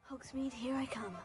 Hogsmeade, here I come.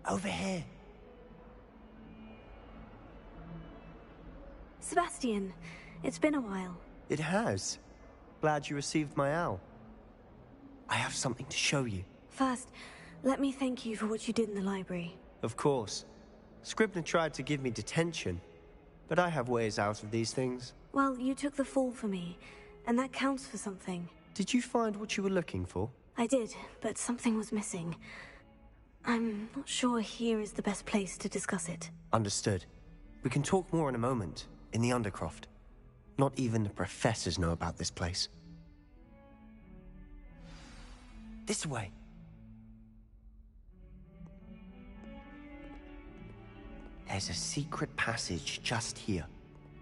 Over here. Sebastian, it's been a while. It has. Glad you received my owl. I have something to show you. First, let me thank you for what you did in the library. Of course. Scribner tried to give me detention, but I have ways out of these things. Well, you took the fall for me, and that counts for something. Did you find what you were looking for? I did, but something was missing. I'm not sure here is the best place to discuss it. Understood. We can talk more in a moment, in the Undercroft. Not even the professors know about this place. This way. There's a secret passage just here.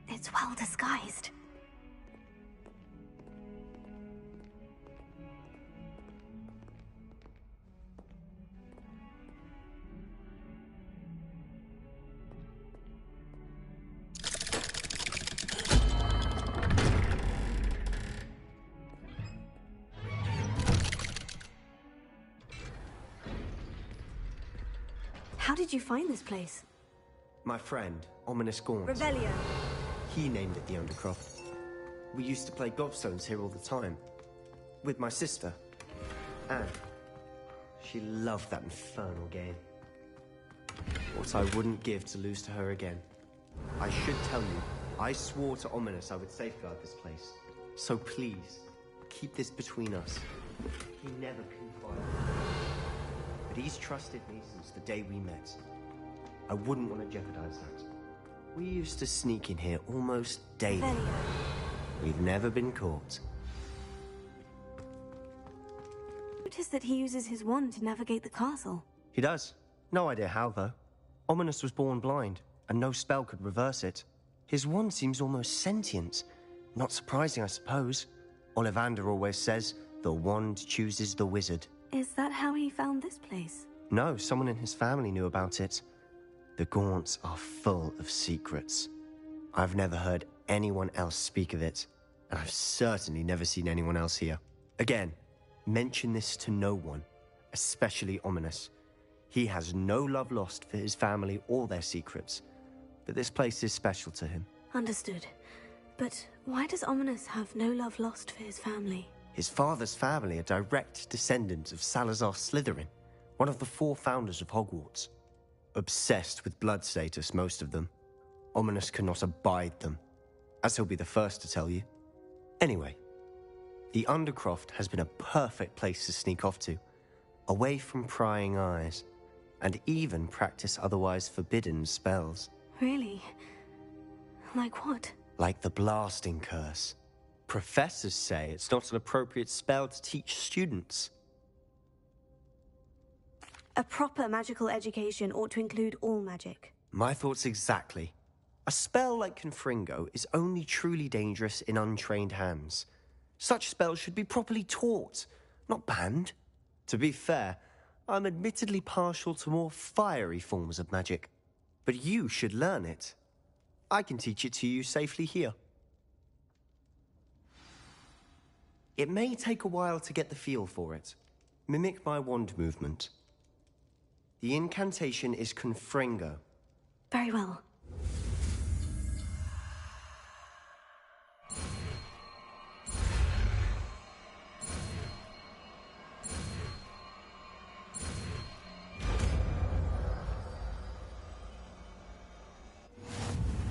It's well disguised. How did you find this place? My friend, Ominous Gaunt. Revelio. He named it the Undercroft. We used to play gobstones here all the time. With my sister, Anne. She loved that infernal game. What I wouldn't give to lose to her again. I should tell you, I swore to Ominous I would safeguard this place. So please, keep this between us. He never confided in me. But he's trusted me since the day we met. I wouldn't want to jeopardize that. We used to sneak in here almost daily. Revelio. We've never been caught. Notice that he uses his wand to navigate the castle. He does. No idea how, though. Ominous was born blind, and no spell could reverse it. His wand seems almost sentient. Not surprising, I suppose. Ollivander always says, the wand chooses the wizard. Is that how he found this place? No, someone in his family knew about it. The Gaunts are full of secrets. I've never heard anyone else speak of it, and I've certainly never seen anyone else here. Again, mention this to no one, especially Ominous. He has no love lost for his family or their secrets, but this place is special to him. Understood. But why does Ominous have no love lost for his family? His father's family are direct descendants of Salazar Slytherin, one of the 4 founders of Hogwarts. Obsessed with blood status, most of them. Ominous cannot abide them, as he'll be the first to tell you. Anyway, the Undercroft has been a perfect place to sneak off to, away from prying eyes, and even practice otherwise forbidden spells. Really? Like what? Like the blasting curse. Professors say it's not an appropriate spell to teach students. A proper magical education ought to include all magic. My thoughts exactly. A spell like Confringo is only truly dangerous in untrained hands. Such spells should be properly taught, not banned. To be fair, I'm admittedly partial to more fiery forms of magic. But you should learn it. I can teach it to you safely here. It may take a while to get the feel for it. Mimic my wand movement. The incantation is Confringo. Very well.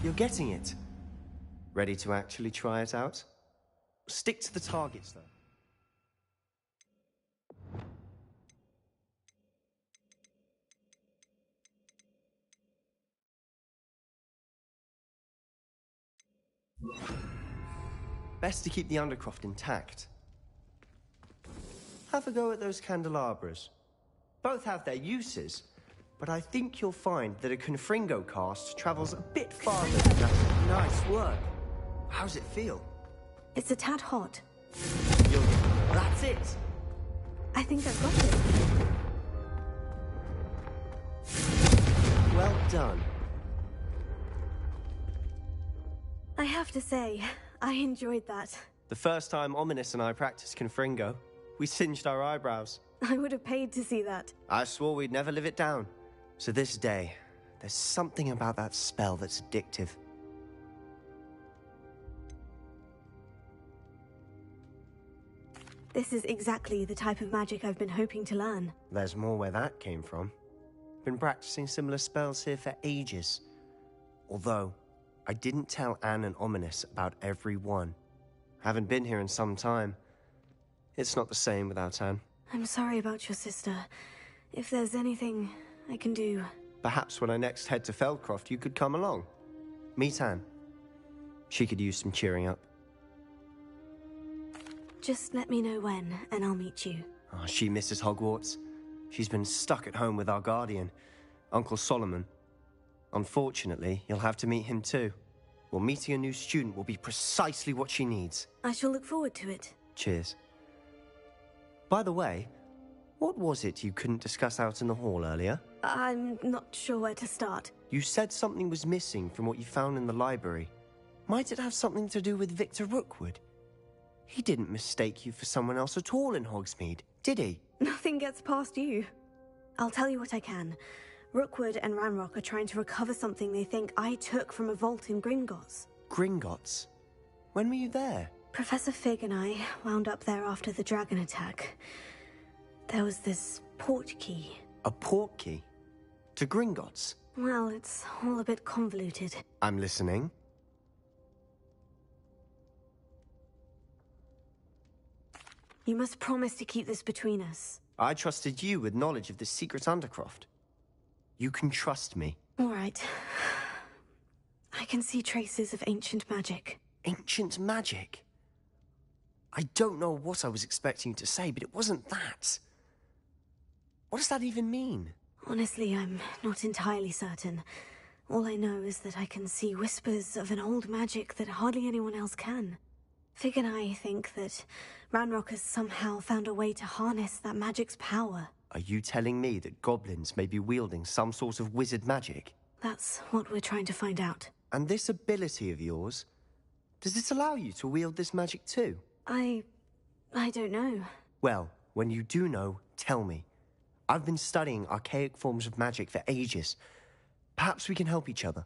You're getting it. Ready to actually try it out? Stick to the targets, though. Best to keep the Undercroft intact. Have a go at those candelabras. Both have their uses, but I think you'll find that a Confringo cast travels a bit farther than that. Nice work. How's it feel? It's a tad hot. That's it. I think I've got it. Well done. I have to say, I enjoyed that. The first time Ominous and I practiced Confringo, we singed our eyebrows. I would have paid to see that. I swore we'd never live it down. To this day, there's something about that spell that's addictive. This is exactly the type of magic I've been hoping to learn. There's more where that came from. Been practicing similar spells here for ages. Although, I didn't tell Anne and Ominous about every one. Haven't been here in some time. It's not the same without Anne. I'm sorry about your sister. If there's anything I can do... Perhaps when I next head to Feldcroft, you could come along. Meet Anne. She could use some cheering up. Just let me know when, and I'll meet you. Oh, she misses Hogwarts. She's been stuck at home with our guardian, Uncle Solomon. Unfortunately, you'll have to meet him too. Well, meeting a new student will be precisely what she needs. I shall look forward to it. Cheers. By the way, what was it you couldn't discuss out in the hall earlier? I'm not sure where to start. You said something was missing from what you found in the library. Might it have something to do with Victor Rookwood? He didn't mistake you for someone else at all in Hogsmeade, did he? Nothing gets past you. I'll tell you what I can. Rookwood and Ranrock are trying to recover something they think I took from a vault in Gringotts. Gringotts? When were you there? Professor Fig and I wound up there after the dragon attack. There was this port key. A port key? To Gringotts? Well, it's all a bit convoluted. I'm listening. You must promise to keep this between us. I trusted you with knowledge of the secret Undercroft. You can trust me. All right. I can see traces of ancient magic. Ancient magic? I don't know what I was expecting you to say, but it wasn't that. What does that even mean? Honestly, I'm not entirely certain. All I know is that I can see whispers of an old magic that hardly anyone else can. Fig and I think that Ranrock has somehow found a way to harness that magic's power. Are you telling me that goblins may be wielding some sort of wizard magic? That's what we're trying to find out. And this ability of yours, does it allow you to wield this magic too? I don't know. Well, when you do know, tell me. I've been studying archaic forms of magic for ages. Perhaps we can help each other.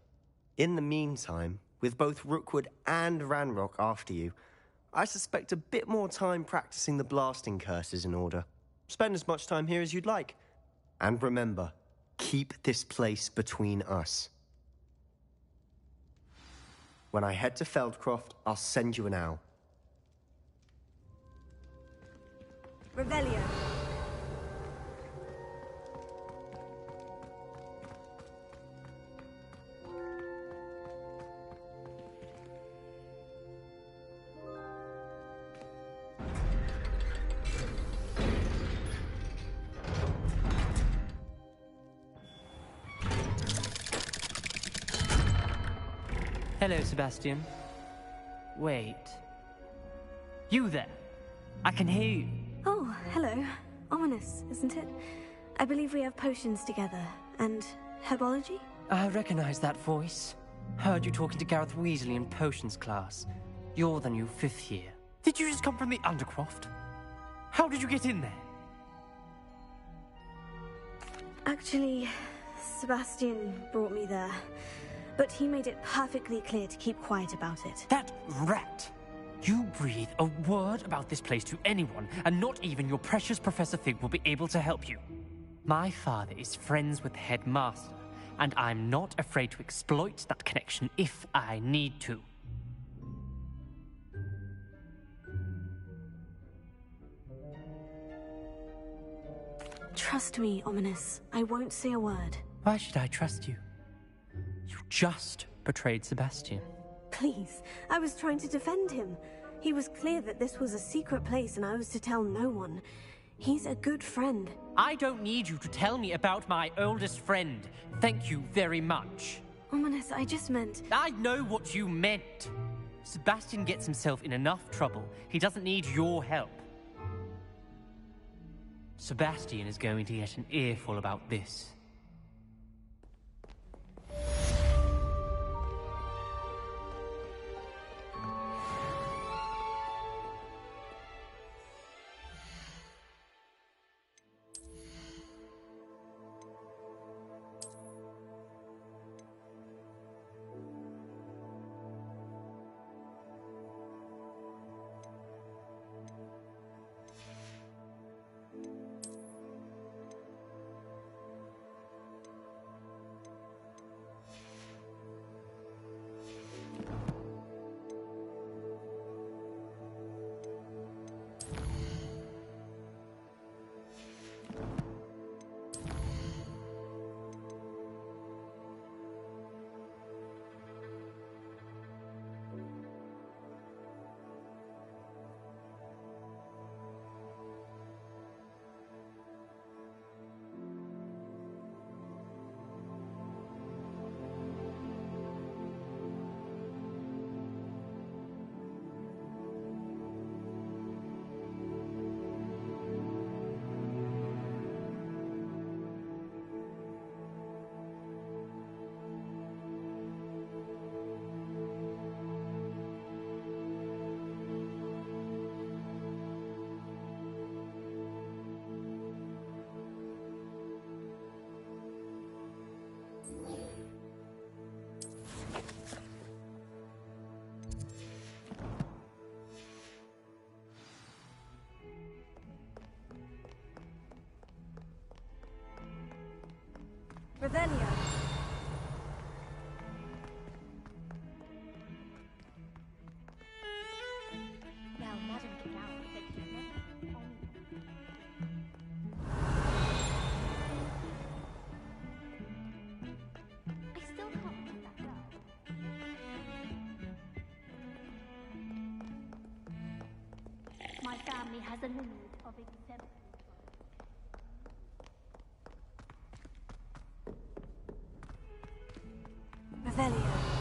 In the meantime, with both Rookwood and Ranrock after you, I suspect a bit more time practicing the blasting curse is in order. Spend as much time here as you'd like. And remember, keep this place between us. When I head to Feldcroft, I'll send you an owl. Revelio. Hello, Sebastian. Wait. You there? I can hear you. Oh, hello. Ominous, isn't it? I believe we have potions together. And herbology? I recognize that voice. Heard you talking to Gareth Weasley in potions class. You're the new 5th year. Did you just come from the Undercroft? How did you get in there? Actually, Sebastian brought me there. But he made it perfectly clear to keep quiet about it. That rat! You breathe a word about this place to anyone, and not even your precious Professor Fig will be able to help you. My father is friends with the headmaster, and I'm not afraid to exploit that connection if I need to. Trust me, Ominous. I won't say a word. Why should I trust you? You just betrayed Sebastian. Please, I was trying to defend him. He was clear that this was a secret place and I was to tell no one. He's a good friend. I don't need you to tell me about my oldest friend. Thank you very much. Ominous, I just meant... I know what you meant. Sebastian gets himself in enough trouble. He doesn't need your help. Sebastian is going to get an earful about this. Revelio. Now, Madam get out, but you never I still can't believe that girl. My family has a lineage of exemplary. Revelio.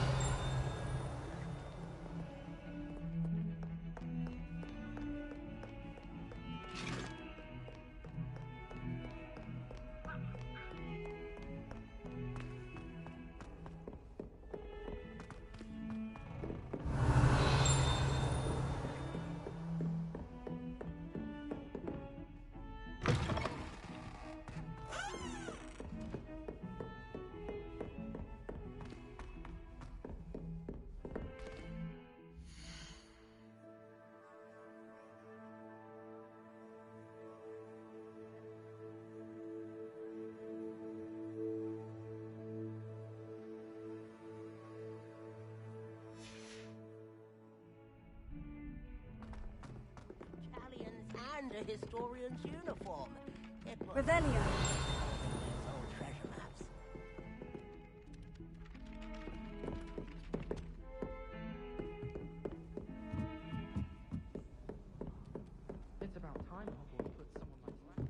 a historian's uniform. It was Revelio. old treasure maps. It's about time Hogwarts put someone like that.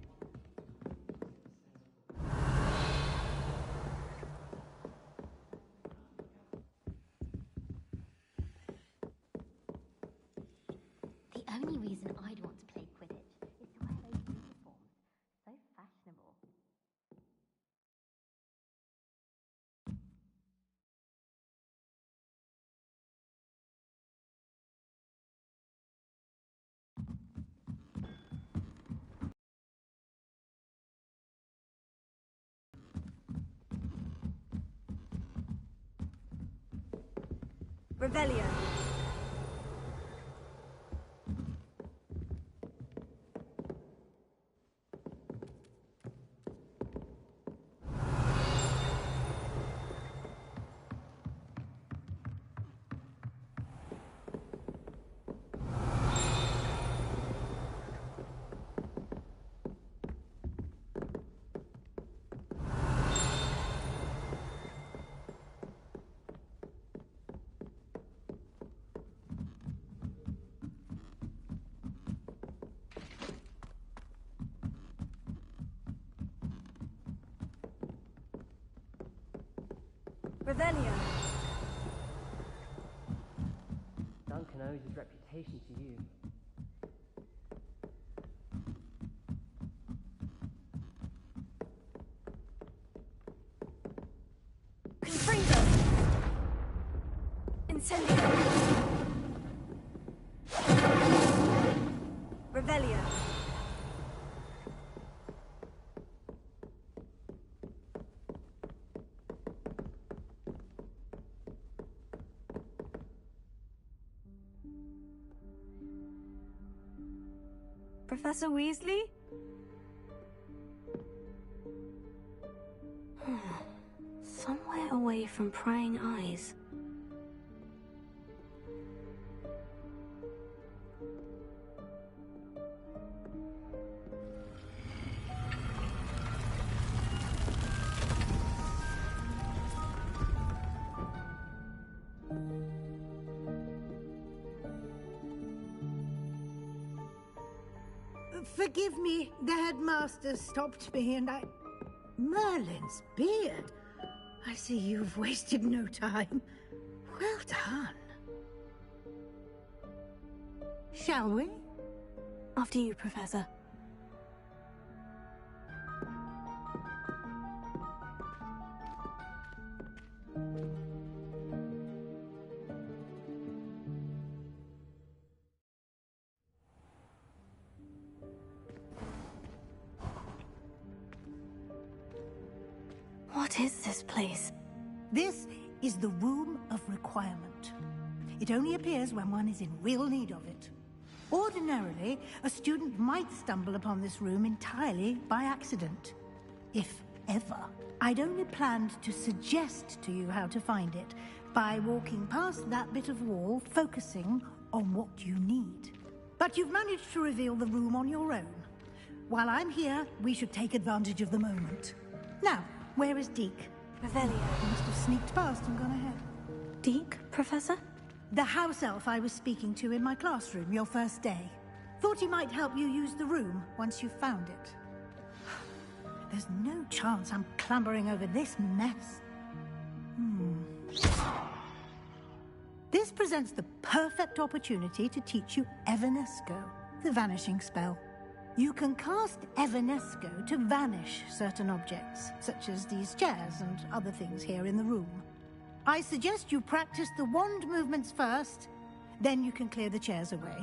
The only reason I'd want to play Quidditch is to wear those uniforms. So fashionable. Revelio. Revelio. Duncan owes his reputation to you. Confringo. Incendio. Revelio. Professor Weasley? Somewhere away from prying eyes. Forgive me, the headmaster stopped me and I... Merlin's beard. I see you've wasted no time. Well done. Shall we? After you, Professor. What is this place? This is the Room of Requirement. It only appears when one is in real need of it. Ordinarily, a student might stumble upon this room entirely by accident. If ever. I'd only planned to suggest to you how to find it by walking past that bit of wall, focusing on what you need. But you've managed to reveal the room on your own. While I'm here, we should take advantage of the moment. Now, where is Deke? Revelio. He must have sneaked past and gone ahead. Deke, Professor? The house elf I was speaking to in my classroom your first day. Thought he might help you use the room once you found it. There's no chance I'm clambering over this mess. This presents the perfect opportunity to teach you Evanesco, the vanishing spell. You can cast Evanesco to vanish certain objects, such as these chairs and other things here in the room. I suggest you practice the wand movements first, then you can clear the chairs away.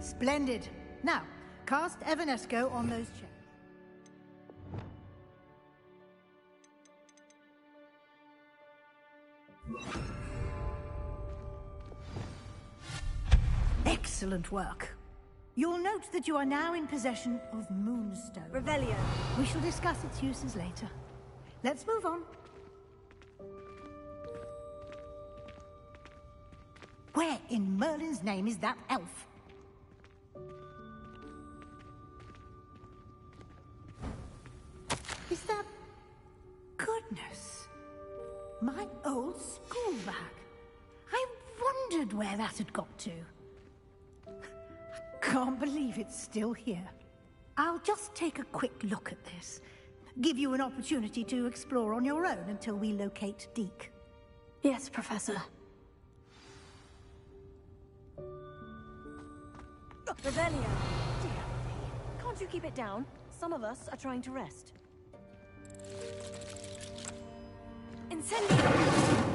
Splendid. Now, cast Evanesco on those chairs. Excellent. Excellent work. You'll note that you are now in possession of Moonstone. Revelio. We shall discuss its uses later. Let's move on. Where in Merlin's name is that elf? Is that... Goodness. My old school bag. I wondered where that had got to. Can't believe it's still here. I'll just take a quick look at this. Give you an opportunity to explore on your own until we locate Deke. Yes, Professor. Revelio! Dear me. Can't you keep it down? Some of us are trying to rest. Incendio!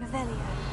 Revelio.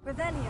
Revelio.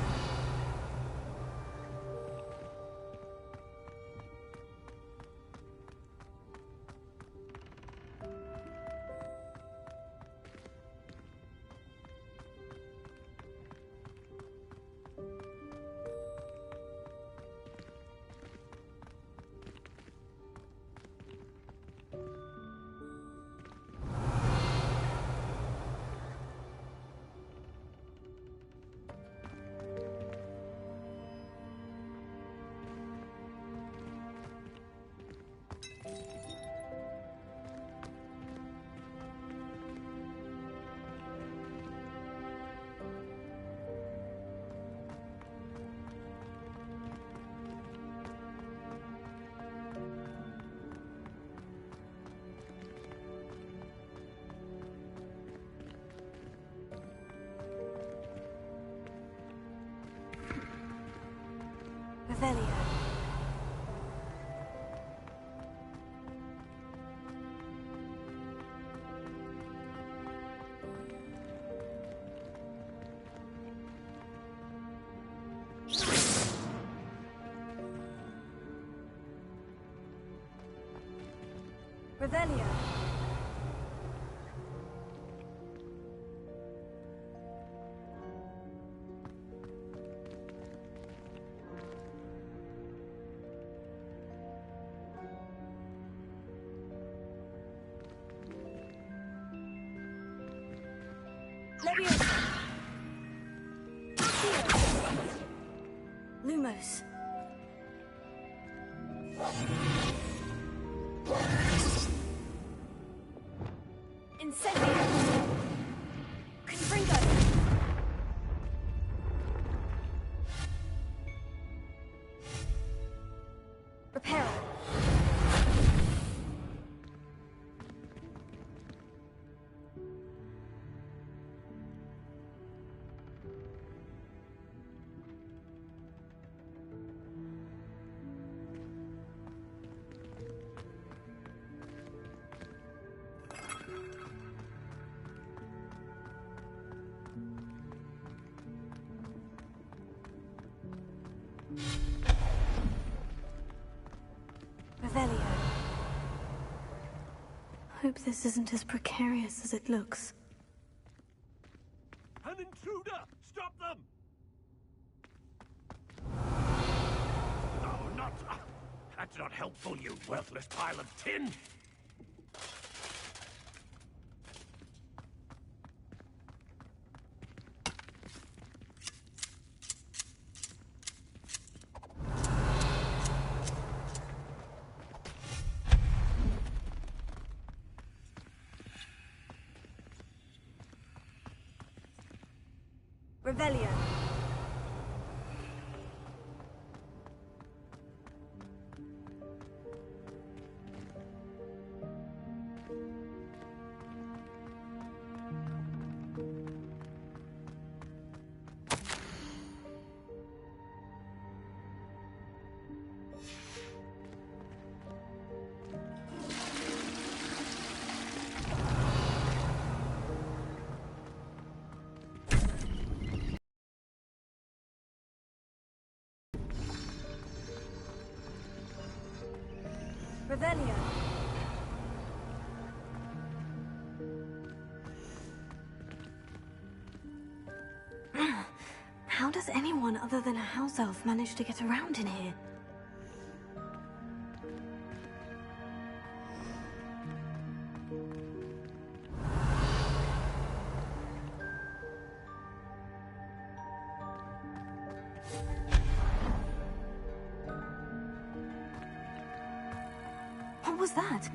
Revelio. Revelio. Leviosa. Lumos. Incendio. Confringo. Reparo. Revelio. Hope this isn't as precarious as it looks. An intruder! Stop them! Oh, not... That's not helpful, you worthless pile of tin! Revelio. Revelio. How does anyone other than a house elf manage to get around in here? What was that?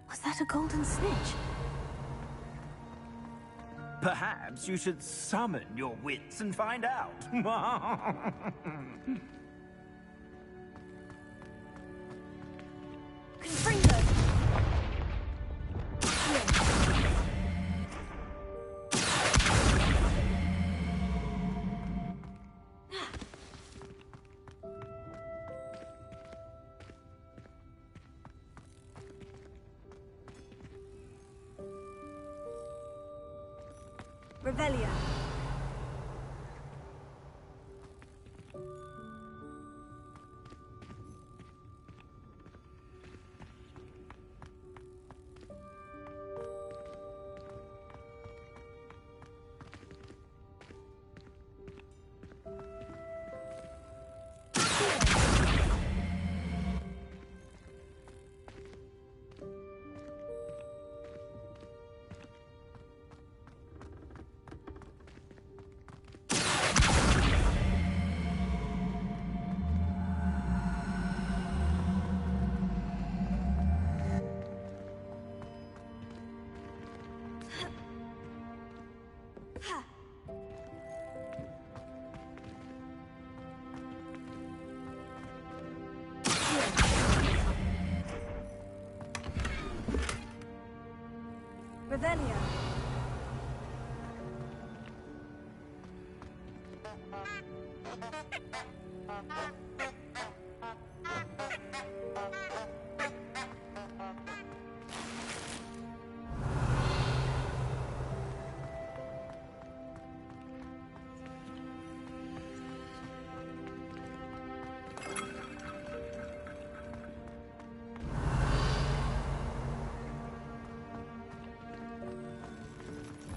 Was that a golden snitch? Perhaps you should summon your wits and find out. Confringo. Revelia. Revelia.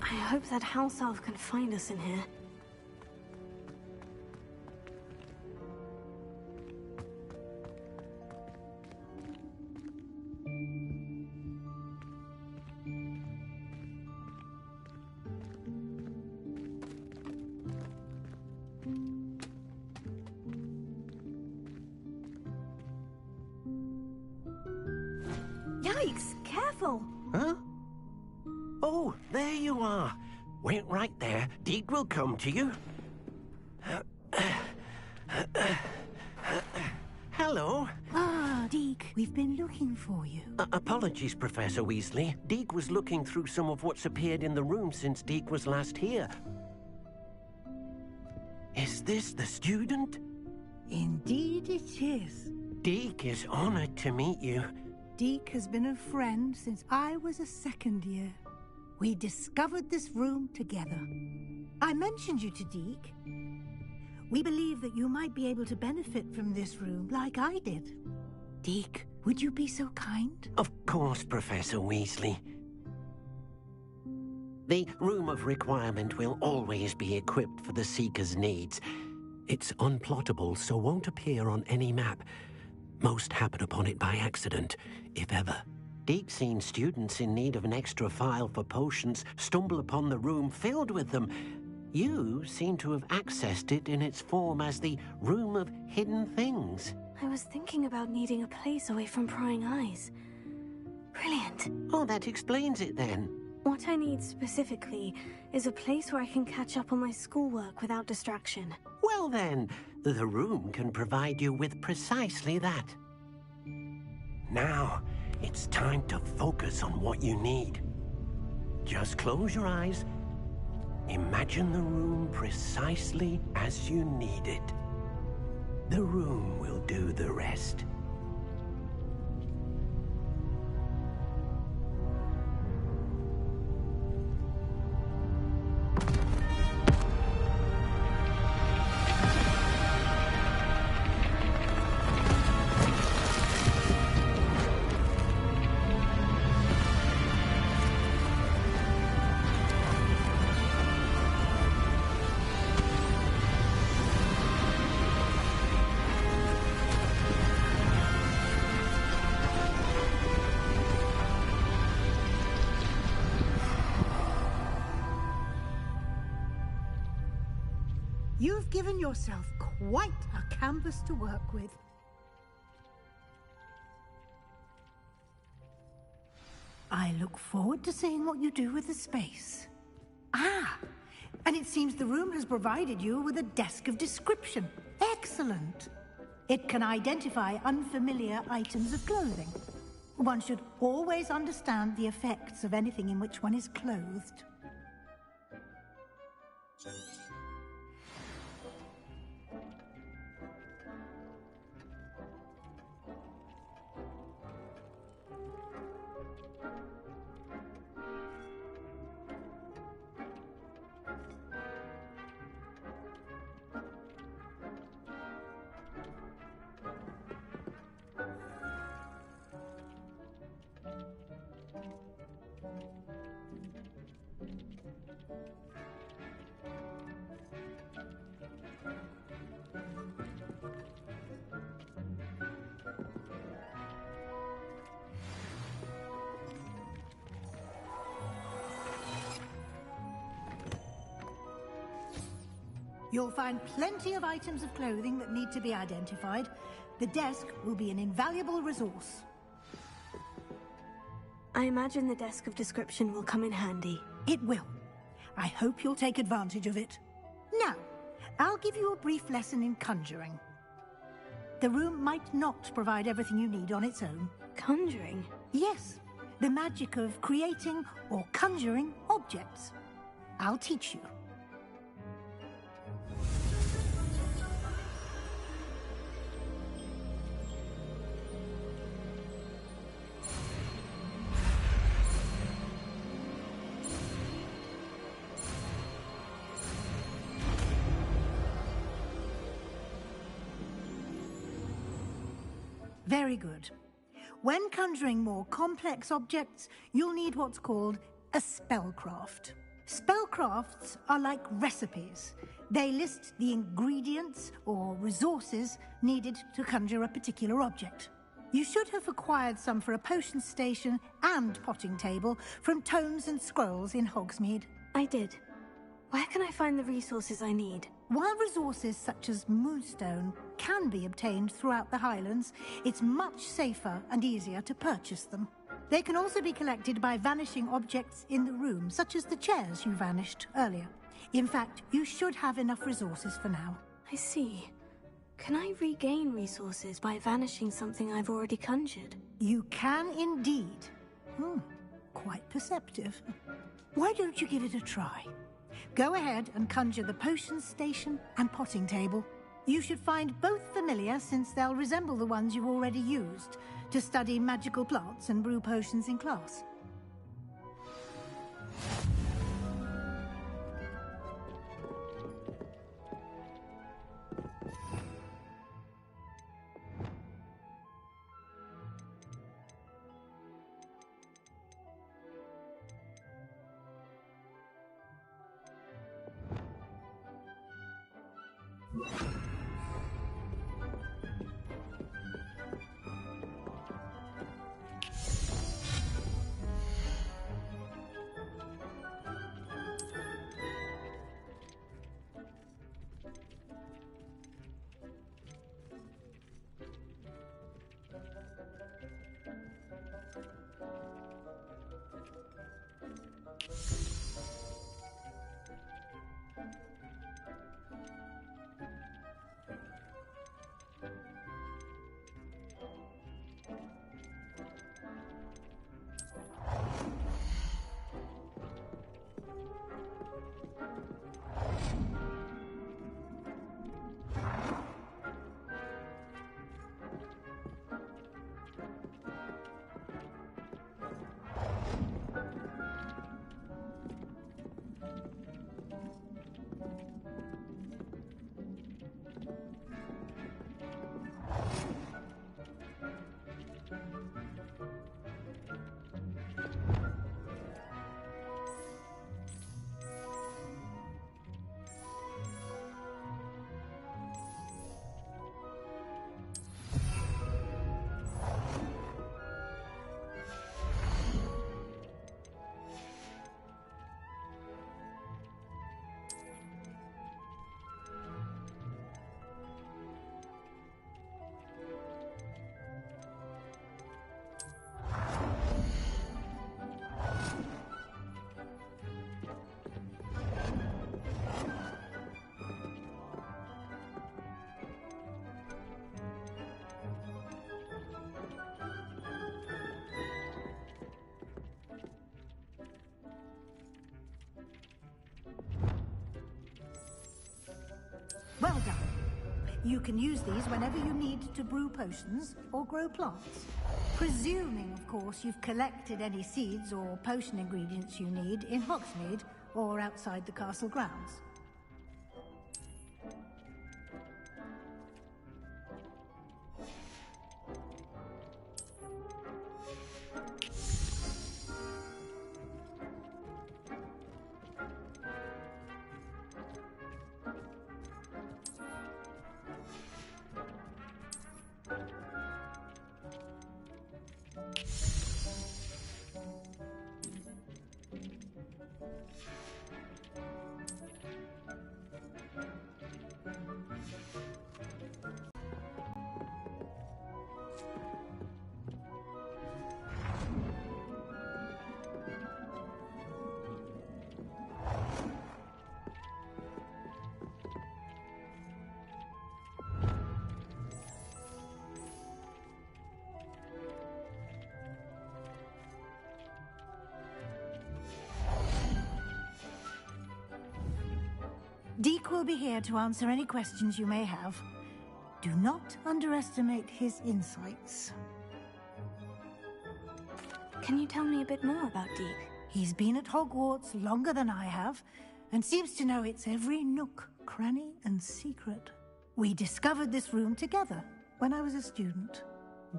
I hope that house elf can find us in here. Yikes! Careful! Huh? Oh, there you are. Wait right there. Deke will come to you. Hello. Ah, Deke, we've been looking for you. Apologies, Professor Weasley. Deke was looking through some of what's appeared in the room since Deke was last here. Is this the student? Indeed it is. Deke is honored to meet you. Deke has been a friend since I was a second year. We discovered this room together. I mentioned you to Deke. We believe that you might be able to benefit from this room like I did. Deke, would you be so kind? Of course, Professor Weasley. The Room of Requirement will always be equipped for the Seeker's needs. It's unplottable, so won't appear on any map. Most happen upon it by accident, if ever. Deke's seen students in need of an extra file for potions stumble upon the room filled with them. You seem to have accessed it in its form as the Room of Hidden Things. I was thinking about needing a place away from prying eyes. Brilliant. Oh, that explains it then. What I need specifically is a place where I can catch up on my schoolwork without distraction. Well then, the room can provide you with precisely that. Now, it's time to focus on what you need. Just close your eyes. Imagine the room precisely as you need it. The room will do the rest. You've given yourself quite a canvas to work with. I look forward to seeing what you do with the space. Ah, and it seems the room has provided you with a desk of description. Excellent. It can identify unfamiliar items of clothing. One should always understand the effects of anything in which one is clothed. You'll find plenty of items of clothing that need to be identified. The desk will be an invaluable resource. I imagine the desk of description will come in handy. It will. I hope you'll take advantage of it. Now, I'll give you a brief lesson in conjuring. The room might not provide everything you need on its own. Conjuring? Yes, the magic of creating or conjuring objects. I'll teach you. Very good. When conjuring more complex objects, you'll need what's called a spellcraft. Spellcrafts are like recipes. They list the ingredients or resources needed to conjure a particular object. You should have acquired some for a potion station and potting table from tomes and scrolls in Hogsmeade. I did. Where can I find the resources I need? While resources such as moonstone can be obtained throughout the Highlands, it's much safer and easier to purchase them. They can also be collected by vanishing objects in the room, such as the chairs you vanished earlier. In fact, you should have enough resources for now. I see. Can I regain resources by vanishing something I've already conjured? You can indeed. Quite perceptive. Why don't you give it a try? Go ahead and conjure the potion station and potting table. You should find both familiar, since they'll resemble the ones you've already used to study magical plants and brew potions in class. Well done. You can use these whenever you need to brew potions or grow plants. Presuming, of course, you've collected any seeds or potion ingredients you need in Hogsmeade or outside the castle grounds. Deke will be here to answer any questions you may have. Do not underestimate his insights. Can you tell me a bit more about Deke? He's been at Hogwarts longer than I have, and seems to know its every nook, cranny, and secret. We discovered this room together when I was a student.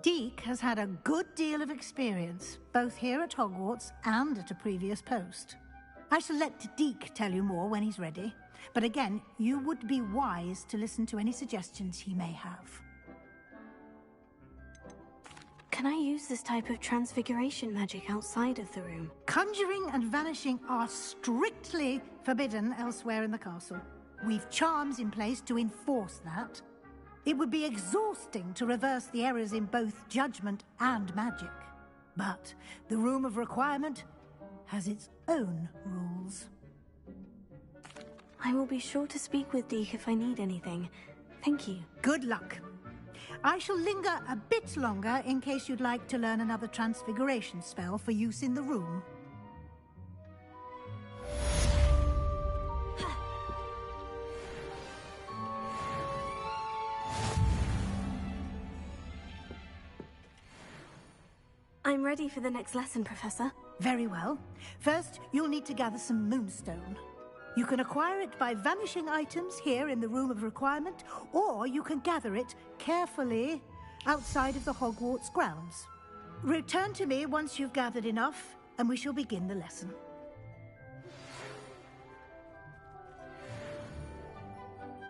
Deke has had a good deal of experience, both here at Hogwarts and at a previous post. I shall let Deke tell you more when he's ready, but again, you would be wise to listen to any suggestions he may have. Can I use this type of transfiguration magic outside of the room? Conjuring and vanishing are strictly forbidden elsewhere in the castle. We've charms in place to enforce that. It would be exhausting to reverse the errors in both judgment and magic. But the Room of Requirement has its own rules. I will be sure to speak with Deke if I need anything. Thank you. Good luck. I shall linger a bit longer in case you'd like to learn another transfiguration spell for use in the room. I'm ready for the next lesson, Professor. Very well. First, you'll need to gather some moonstone. You can acquire it by vanishing items here in the Room of Requirement, or you can gather it carefully outside of the Hogwarts grounds. Return to me once you've gathered enough, and we shall begin the lesson.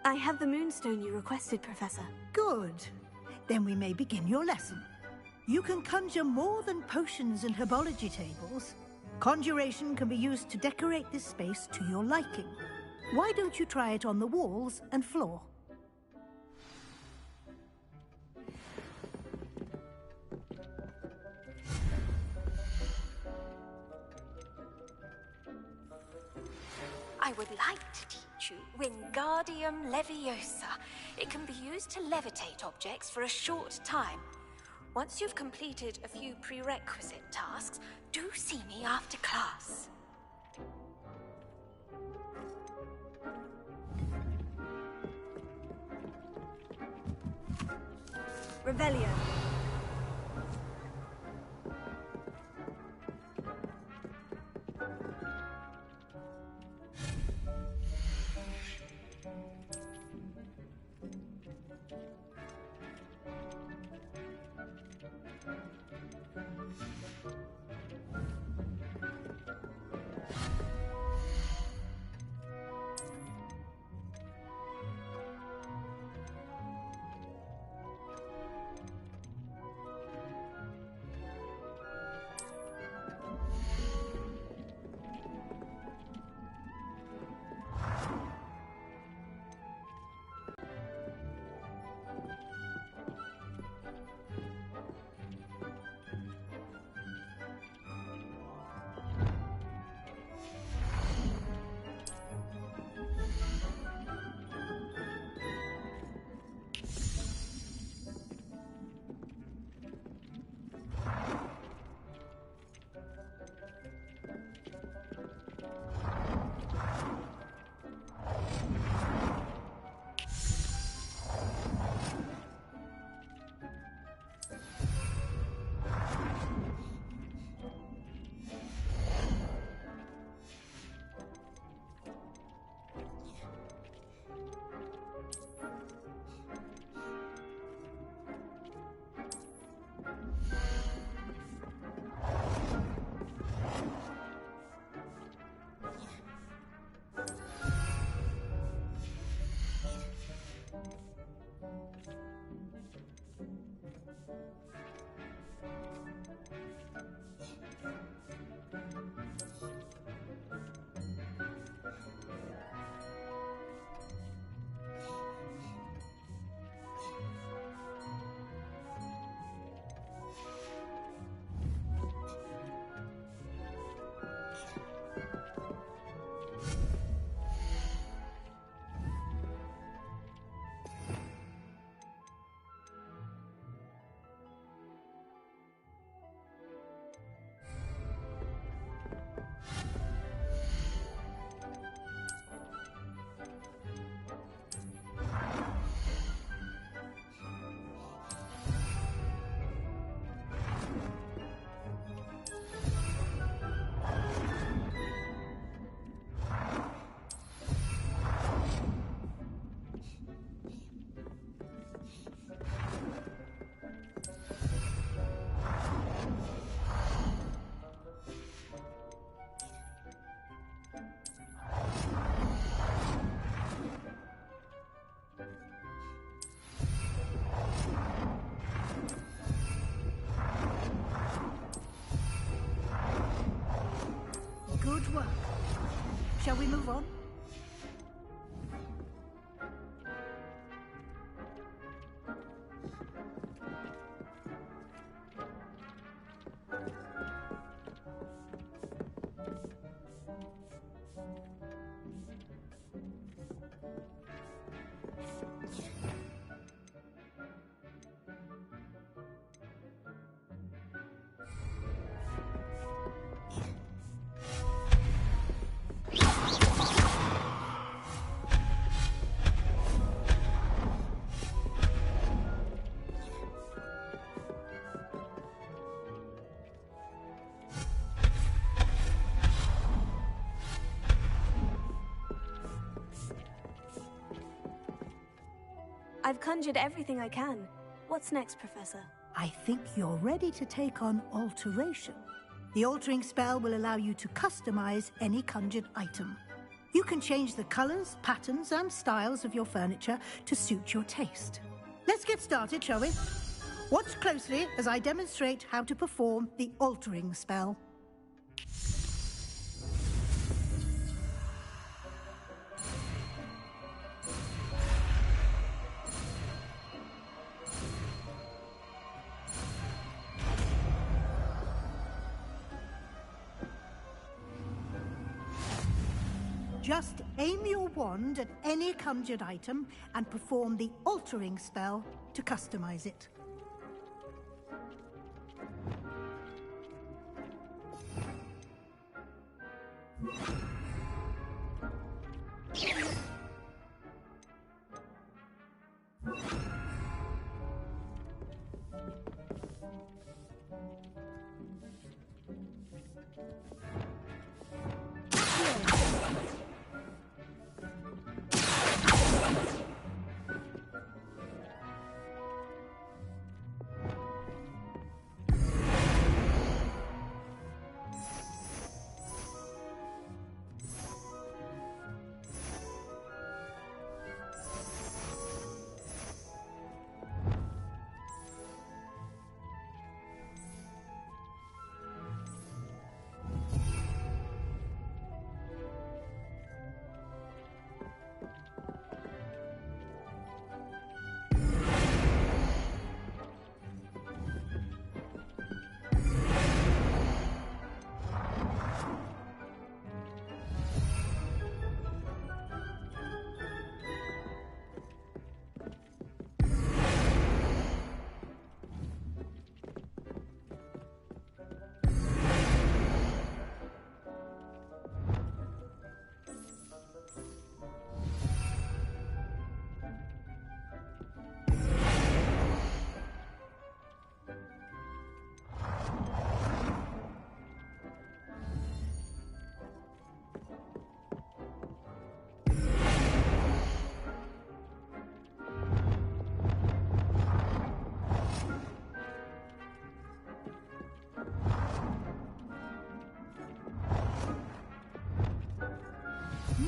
I have the moonstone you requested, Professor. Good. Then we may begin your lesson. You can conjure more than potions and herbology tables. Conjuration can be used to decorate this space to your liking. Why don't you try it on the walls and floor? I would like to teach you Wingardium Leviosa. It can be used to levitate objects for a short time. Once you've completed a few prerequisite tasks, do see me after class. Revelio. I've conjured everything I can. What's next, Professor? I think you're ready to take on alteration. The altering spell will allow you to customize any conjured item. You can change the colors, patterns, and styles of your furniture to suit your taste. Let's get started, shall we? Watch closely as I demonstrate how to perform the altering spell. Just aim your wand at any conjured item and perform the altering spell to customize it.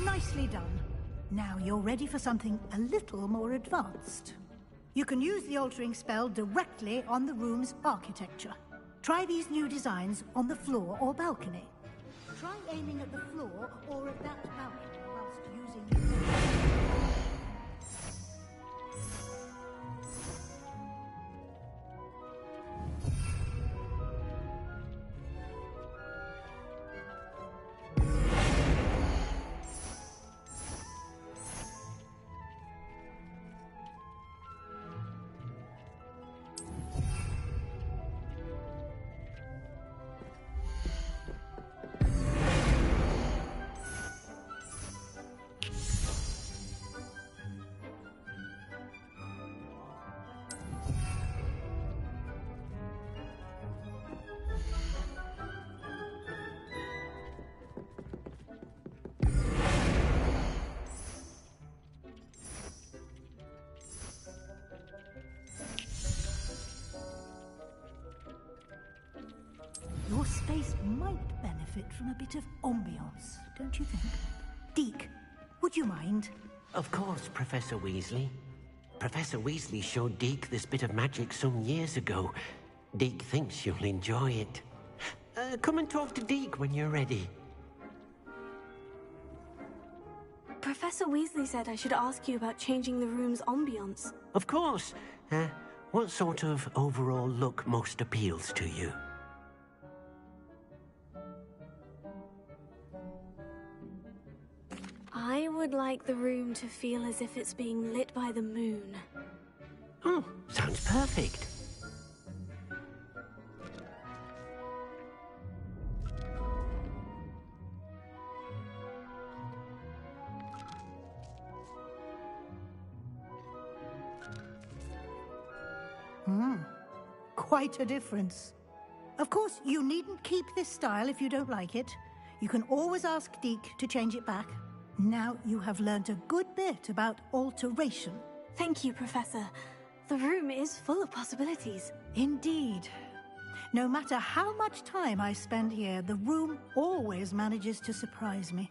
Nicely done. Now you're ready for something a little more advanced. You can use the altering spell directly on the room's architecture. Try these new designs on the floor or balcony. Try aiming at the floor or at that balcony whilst using... Your space might benefit from a bit of ambiance, don't you think? Deke, would you mind? Of course, Professor Weasley. Professor Weasley showed Deke this bit of magic some years ago. Deke thinks you'll enjoy it. Come and talk to Deke when you're ready. Professor Weasley said I should ask you about changing the room's ambiance. Of course. What sort of overall look most appeals to you? I would like the room to feel as if it's being lit by the moon. Oh, sounds perfect. Quite a difference. Of course, you needn't keep this style if you don't like it. You can always ask Deke to change it back. Now you have learnt a good bit about alteration. Thank you, Professor. The room is full of possibilities. Indeed. No matter how much time I spend here, the room always manages to surprise me.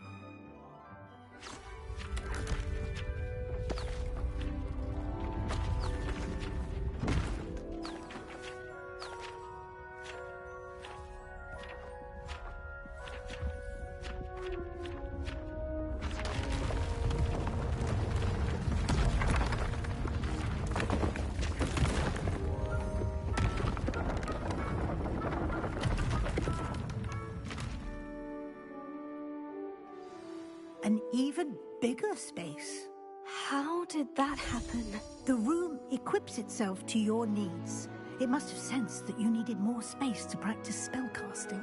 An even bigger space. How did that happen? The room equips itself to your needs. It must have sensed that you needed more space to practice spellcasting.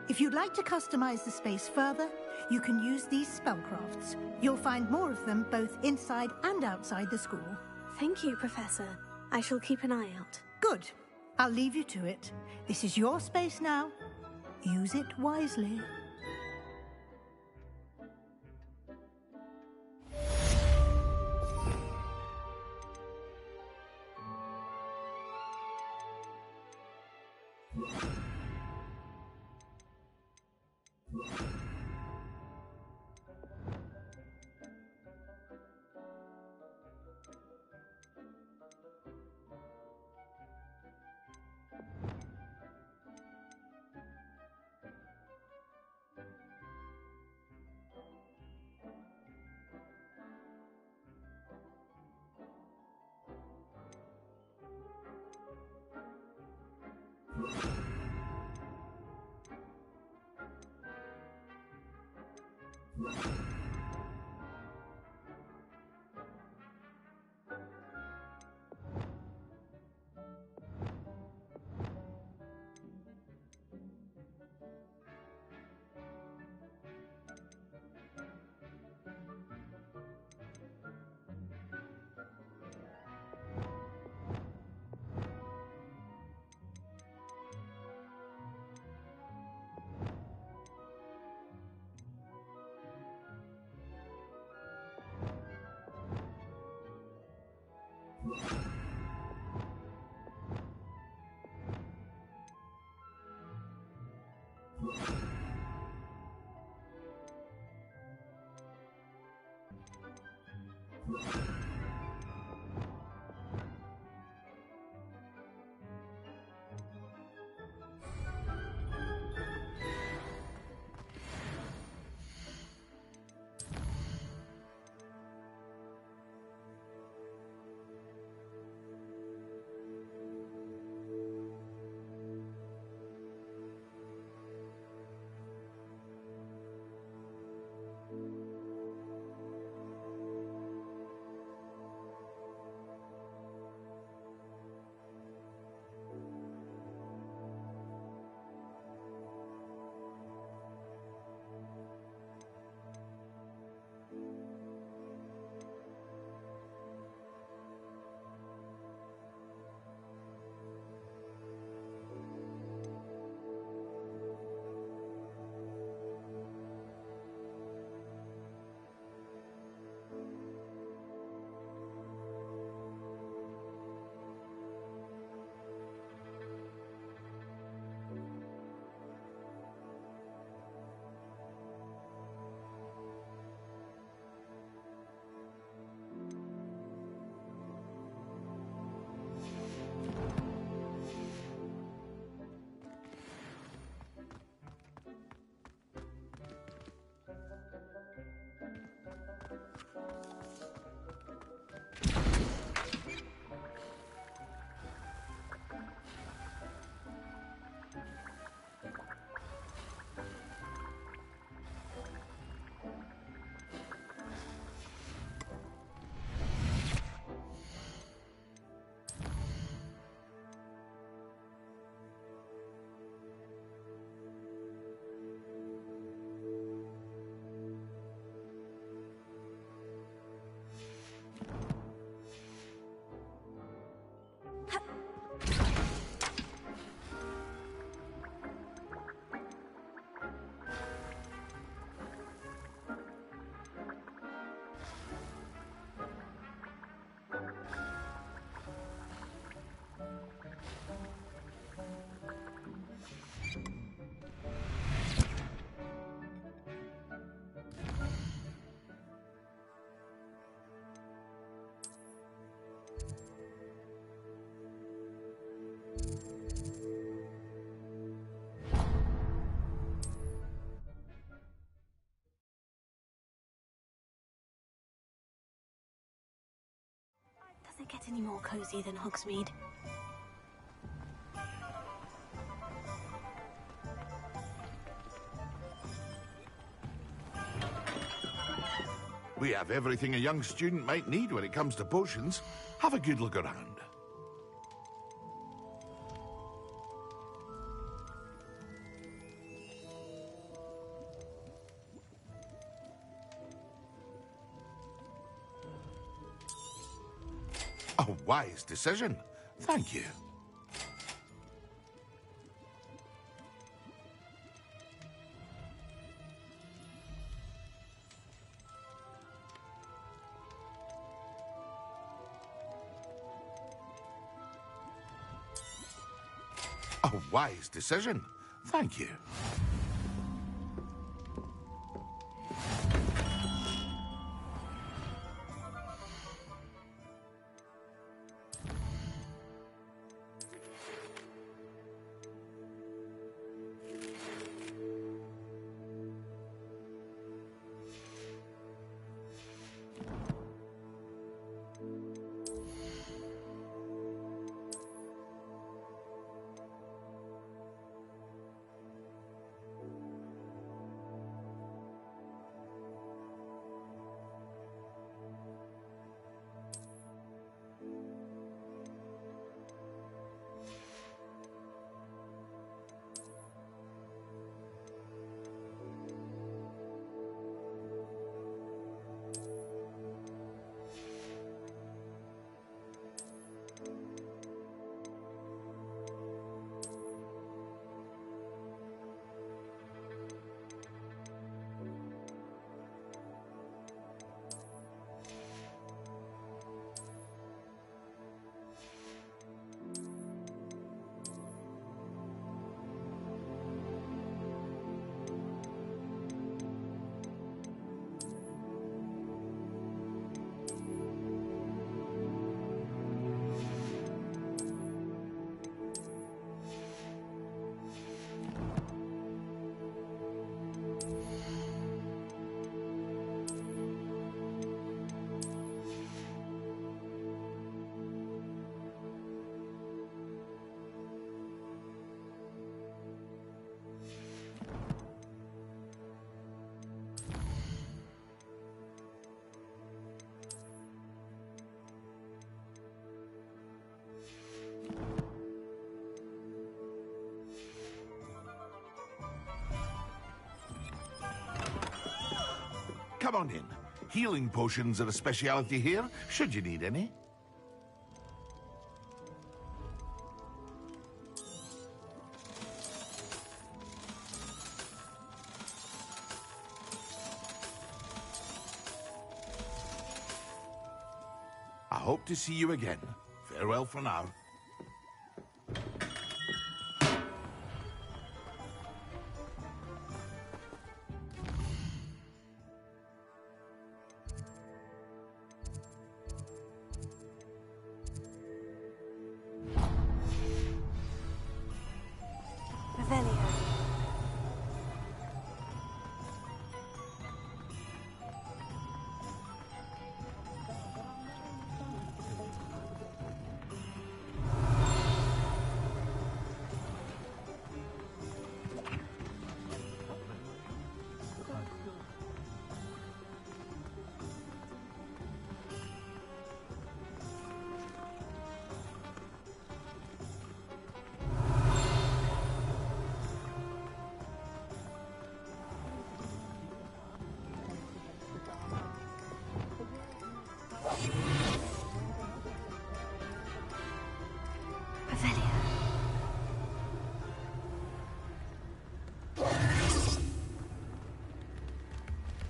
If you'd like to customize the space further, you can use these spellcrafts. You'll find more of them both inside and outside the school. Thank you, Professor. I shall keep an eye out. Good. I'll leave you to it. This is your space now. Use it wisely. it get any more cozy than Hogsmeade? We have everything a young student might need when it comes to potions. Have a good look around. A wise decision. Thank you. A wise decision. Thank you. Come on in. Healing potions are a speciality here, should you need any. I hope to see you again. Farewell for now.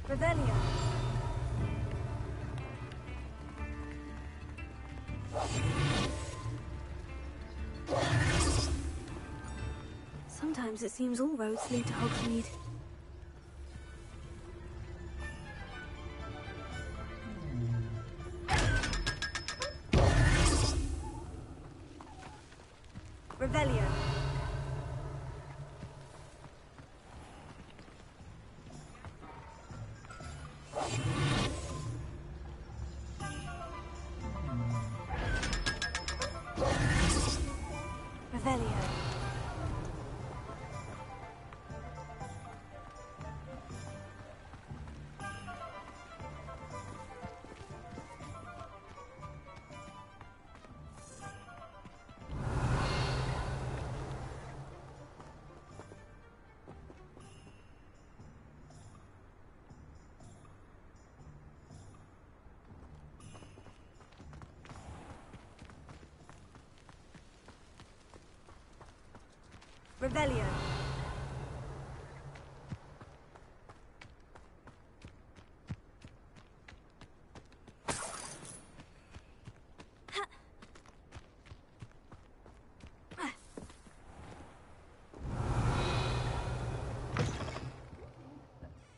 Revelia. Sometimes it seems all roads lead to Hogsmeade. Revelia. Revelio. Revelio.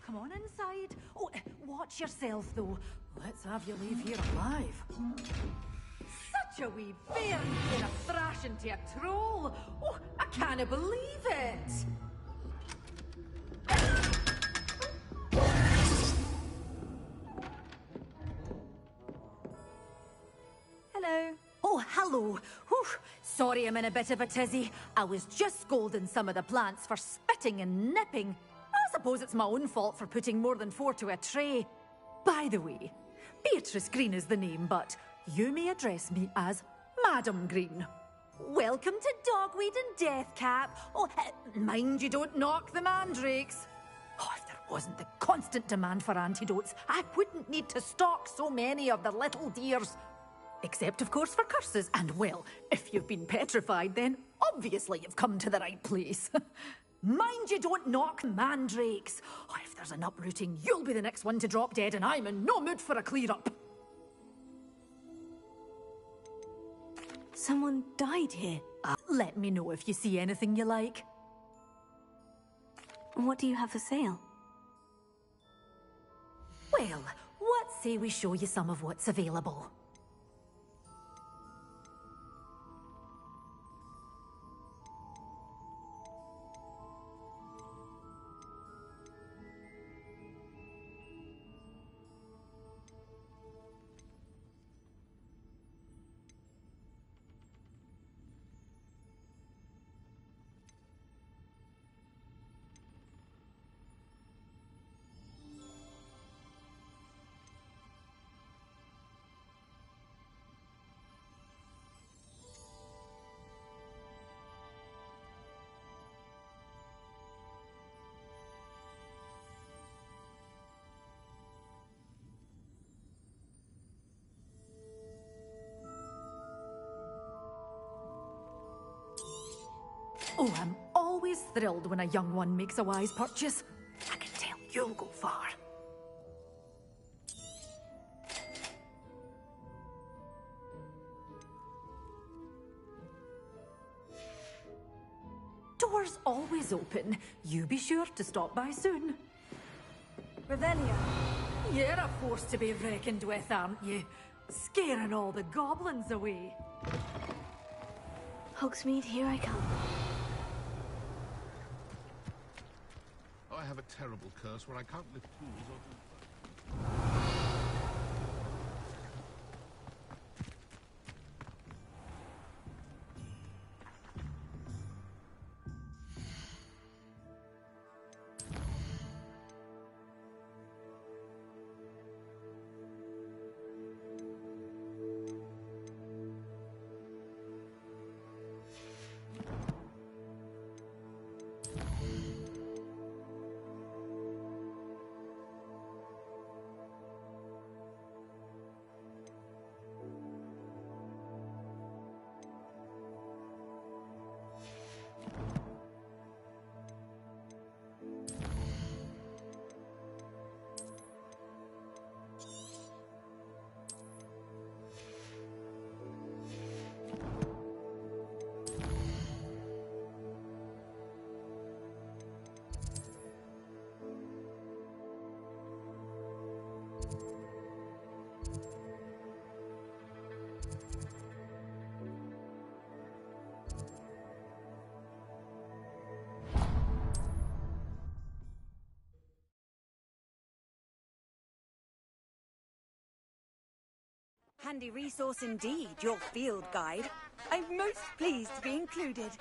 Come on inside. Oh, watch yourself, though. Let's have you leave here alive. Such a wee bear in a thrash into a troll. Oh, I can't believe it. Hello. Oh, hello. Whew. Sorry I'm in a bit of a tizzy. I was just scolding some of the plants for spitting and nipping. I suppose it's my own fault for putting more than 4 to a tray. By the way, Beatrice Green is the name, but you may address me as Madam Green. Welcome to Dogweed and Deathcap. Oh, mind you don't knock the mandrakes. Oh, if there wasn't the constant demand for antidotes, I wouldn't need to stock so many of the little dears. Except, of course, for curses. And, well, if you've been petrified, then obviously you've come to the right place. Mind you don't knock mandrakes. Oh, if there's an uprooting, you'll be the next one to drop dead, and I'm in no mood for a clear-up. Someone died here. Let me know if you see anything you like. What do you have for sale? Well, what say we show you some of what's available? Oh, I'm always thrilled when a young one makes a wise purchase. I can tell you'll go far. Doors always open. You be sure to stop by soon. Revelio. You're a force to be reckoned with, aren't you? Scaring all the goblins away. Hogsmeade, here I come. I have a terrible curse where I can't lift tools or do... Handy resource indeed, your field guide. I'm most pleased to be included.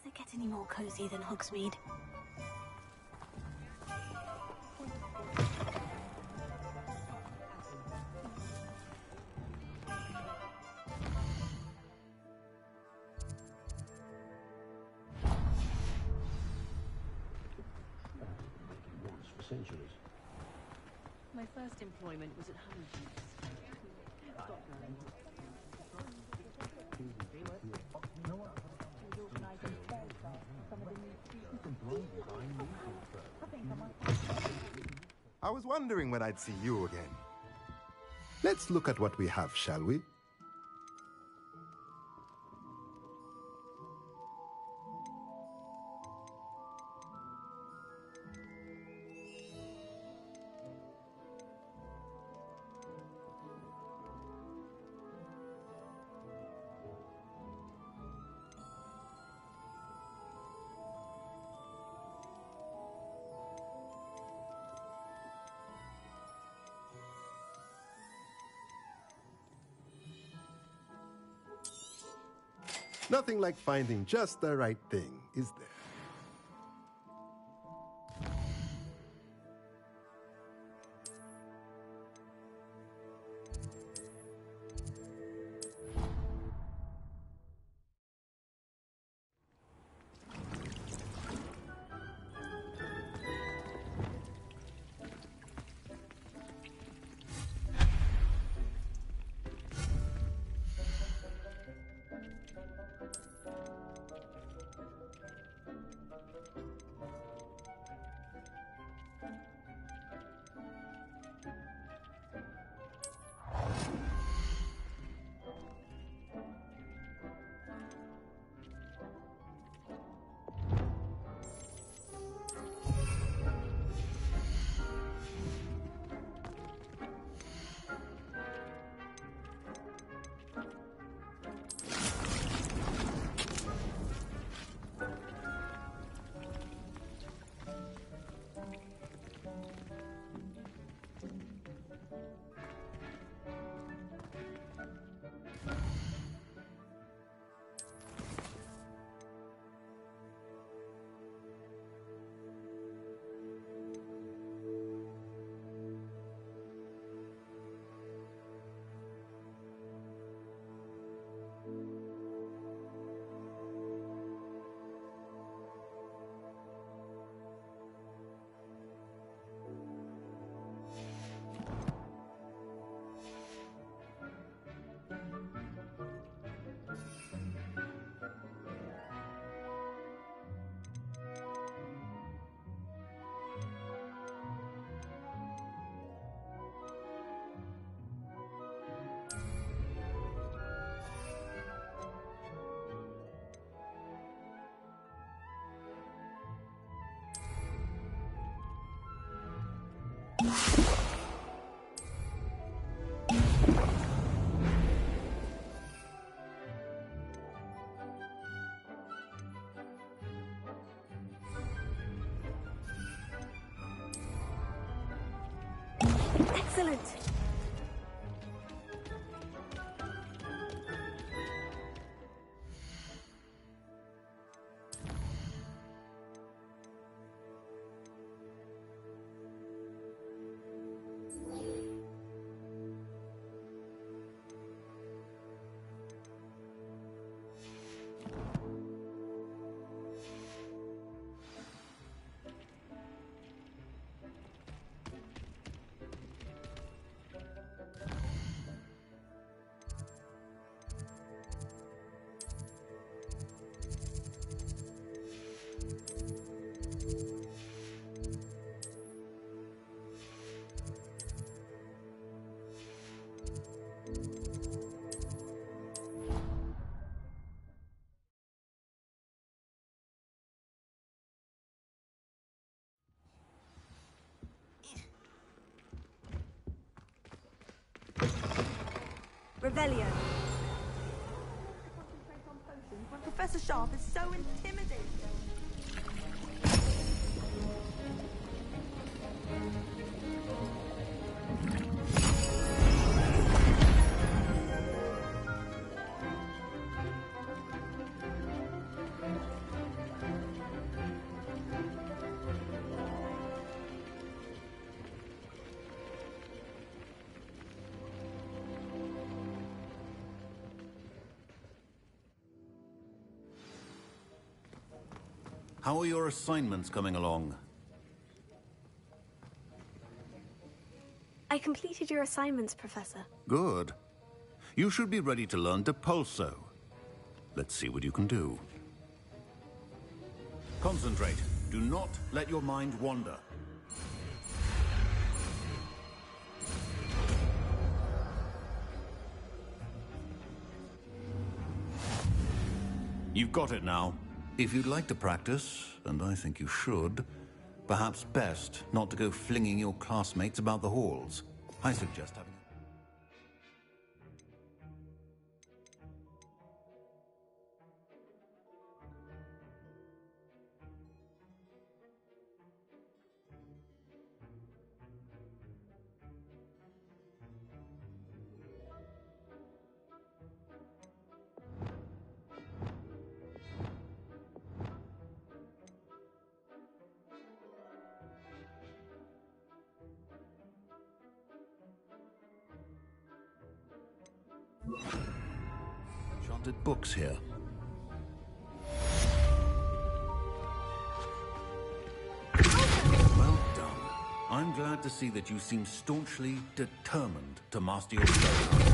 Does it get any more cozy than Hogsmeade? centuries. My first employment was at Honeydews. I was wondering when I'd see you again. Let's look at what we have, shall we? Nothing like finding just the right thing, is there? Excellent! Revelio. When Professor Sharp is so intimidating. How are your assignments coming along? I completed your assignments, Professor. Good. You should be ready to learn Depulso. Let's see what you can do. Concentrate. Do not let your mind wander. You've got it now. If you'd like to practice, and I think you should, perhaps best not to go flinging your classmates about the halls. I suggest having... Enchanted books here. Well done. I'm glad to see that you seem staunchly determined to master your spell.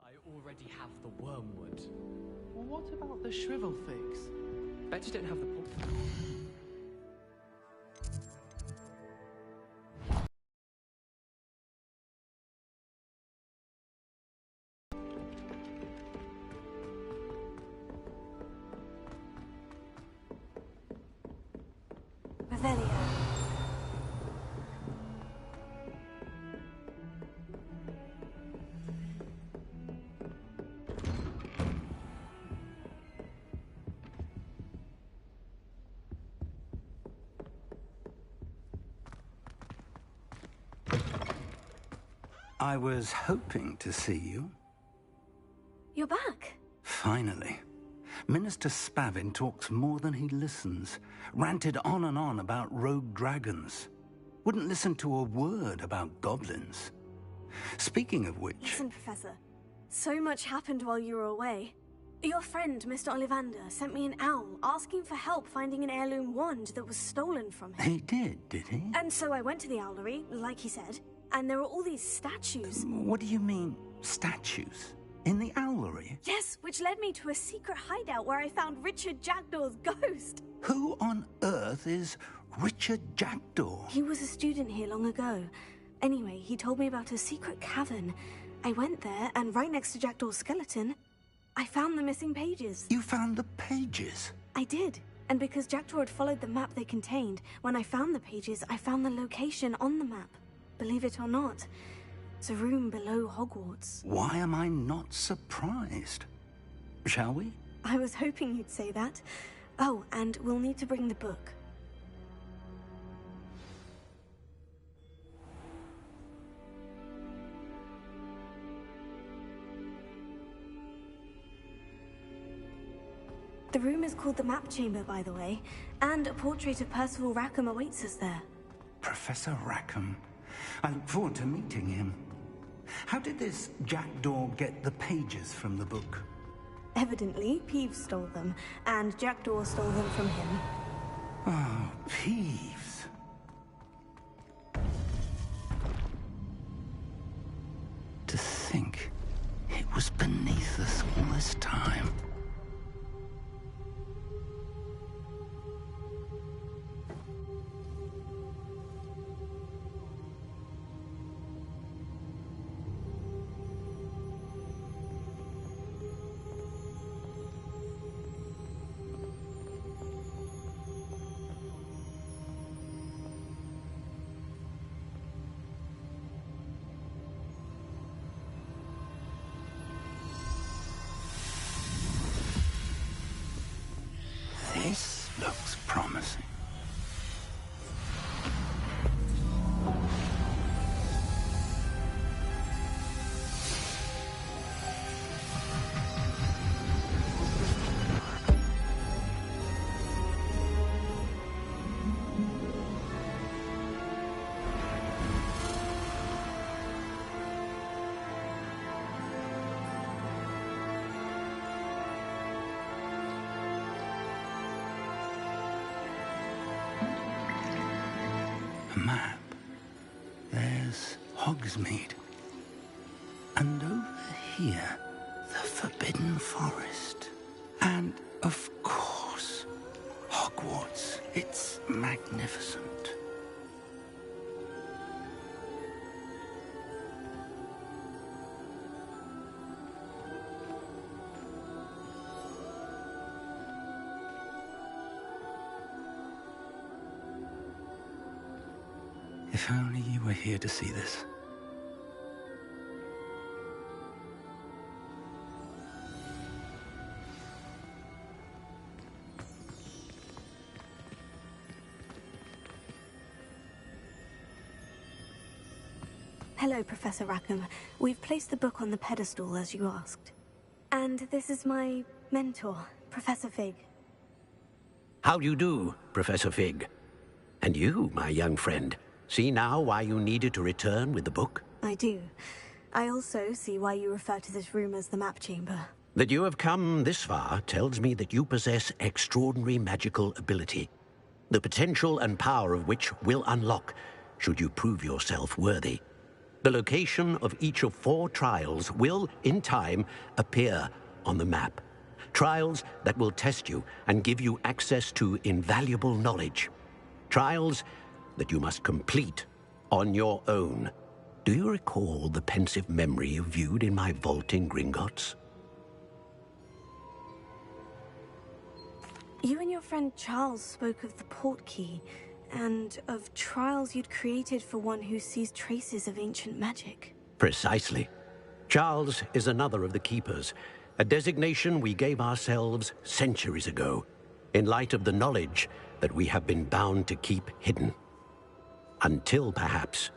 I already have the wormwood. Well, what about the shrivel figs? Bet you don't have the Revelia. I was hoping to see you. You're back. Finally. Minister Spavin talks more than he listens. Ranted on and on about rogue dragons. Wouldn't listen to a word about goblins. Speaking of which... Listen, Professor. So much happened while you were away. Your friend, Mr. Ollivander, sent me an owl asking for help finding an heirloom wand that was stolen from him. He did he? And so I went to the owlery, like he said, and there were all these statues. What do you mean, statues? In the owlery? Yes, which led me to a secret hideout where I found Richard Jackdaw's ghost. Who on earth is Richard Jackdaw? He was a student here long ago. Anyway, he told me about a secret cavern. I went there, and right next to Jackdaw's skeleton, I found the missing pages. You found the pages? I did. And because Jackdaw had followed the map they contained, when I found the pages, I found the location on the map. Believe it or not, it's a room below Hogwarts. Why am I not surprised? Shall we? I was hoping you'd say that. Oh, and we'll need to bring the book. The room is called the Map Chamber, by the way, and a portrait of Percival Rackham awaits us there. Professor Rackham. I look forward to meeting him. How did this Jackdaw get the pages from the book? Evidently, Peeves stole them, and Jackdaw stole them from him. Oh, Peeves. think it was beneath us all this time. This looks promising. A map. There's Hogsmeade. And over here, the Forbidden Forest. And, of course, Hogwarts. It's magnificent. If only you were here to see this. Hello, Professor Rackham. We've placed the book on the pedestal as you asked. And this is my mentor, Professor Fig. How do you do, Professor Fig? And you, my young friend, see now why you needed to return with the book? I do. I also see why you refer to this room as the map chamber. That you have come this far tells me that you possess extraordinary magical ability, the potential and power of which will unlock should you prove yourself worthy. The location of each of 4 trials will, in time, appear on the map. Trials that will test you and give you access to invaluable knowledge. Trials that you must complete on your own. Do you recall the pensive memory you viewed in my vault in Gringotts? You and your friend Charles spoke of the portkey, and of trials you'd created for one who sees traces of ancient magic. Precisely. Charles is another of the Keepers, a designation we gave ourselves centuries ago, in light of the knowledge that we have been bound to keep hidden. Until, perhaps,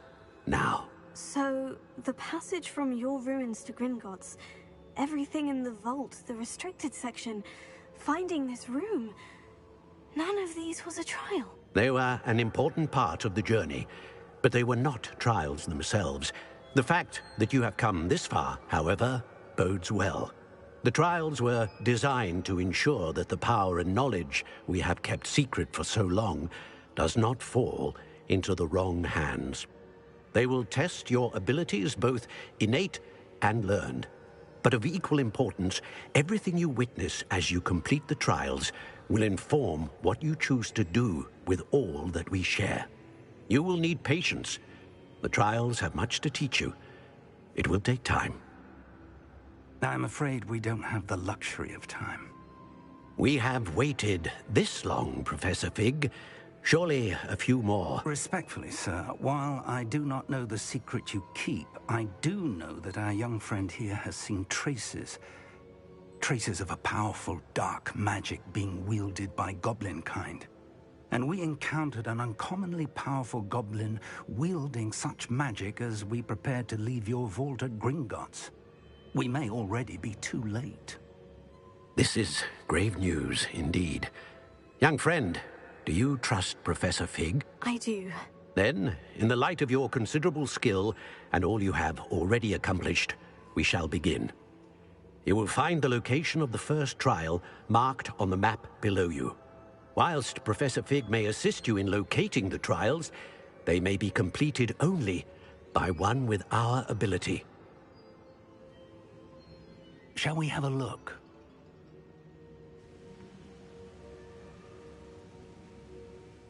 now. So, the passage from your ruins to Gringotts, everything in the vault, the restricted section, finding this room, none of these was a trial. They were an important part of the journey, but they were not trials themselves. The fact that you have come this far, however, bodes well. The trials were designed to ensure that the power and knowledge we have kept secret for so long does not fall into the wrong hands. They will test your abilities, both innate and learned. But of equal importance, everything you witness as you complete the trials will inform what you choose to do with all that we share. You will need patience. The trials have much to teach you. It will take time. I'm afraid we don't have the luxury of time. We have waited this long, Professor Fig. Surely a few more. Respectfully, sir, while I do not know the secret you keep, I do know that our young friend here has seen traces of a powerful dark magic being wielded by goblin kind. And we encountered an uncommonly powerful goblin wielding such magic as we prepared to leave your vault at Gringotts. We may already be too late. This is grave news, indeed. Young friend, do you trust Professor Fig? I do. Then, in the light of your considerable skill and all you have already accomplished, we shall begin. You will find the location of the first trial marked on the map below you. Whilst Professor Fig may assist you in locating the trials, they may be completed only by one with our ability. Shall we have a look?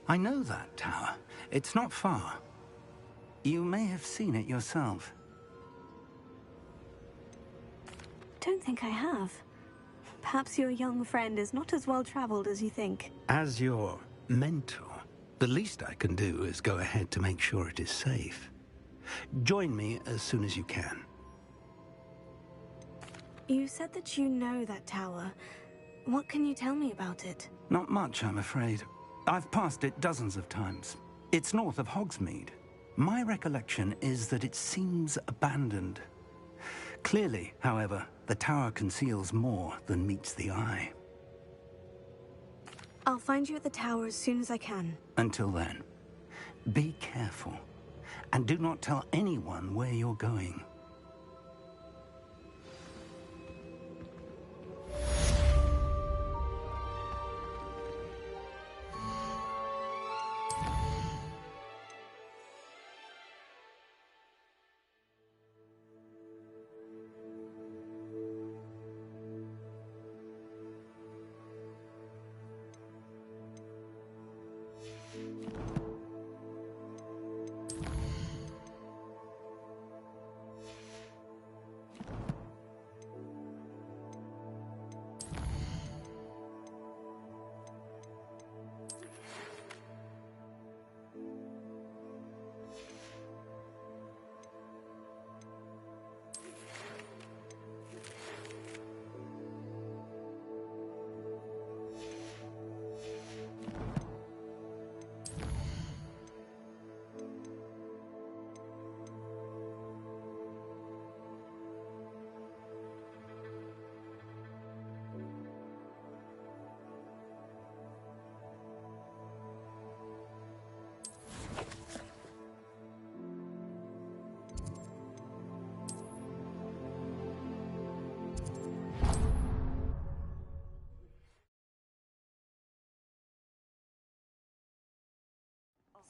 I know that tower. It's not far. You may have seen it yourself. Don't think I have. Perhaps your young friend is not as well-traveled as you think. As your mentor, the least I can do is go ahead to make sure it is safe. Join me as soon as you can. You said that you know that tower. What can you tell me about it? Not much, I'm afraid. I've passed it dozens of times. It's north of Hogsmeade. My recollection is that it seems abandoned. Clearly, however, the tower conceals more than meets the eye. I'll find you at the tower as soon as I can. Until then, be careful, and do not tell anyone where you're going.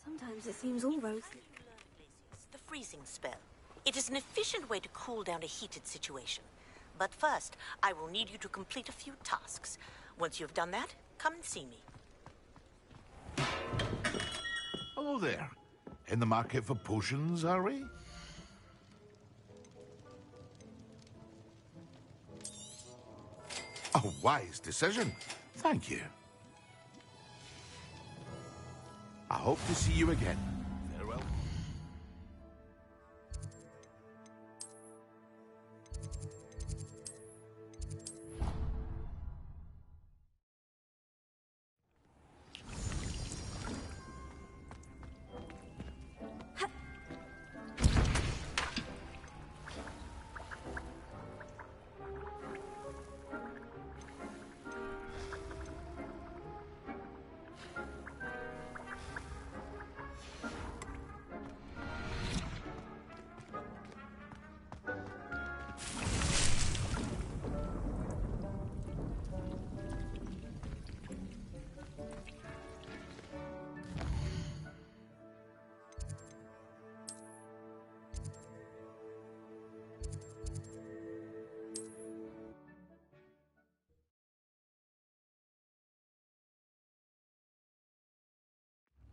Sometimes it seems all roads... The freezing spell. It is an efficient way to cool down a heated situation. But first, I will need you to complete a few tasks. Once you've done that, come and see me. Hello there. In the market for potions, are we? A wise decision. Thank you. I hope to see you again. Farewell.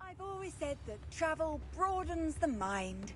I've always said that travel broadens the mind.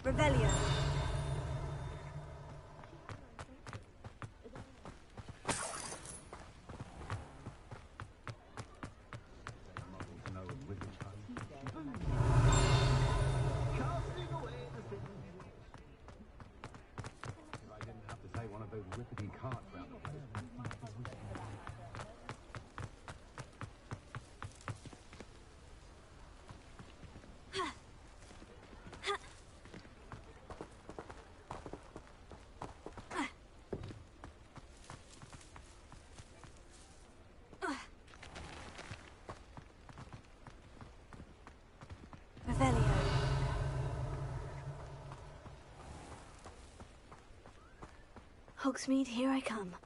Revelio. Casting away Hogsmeade, here I come.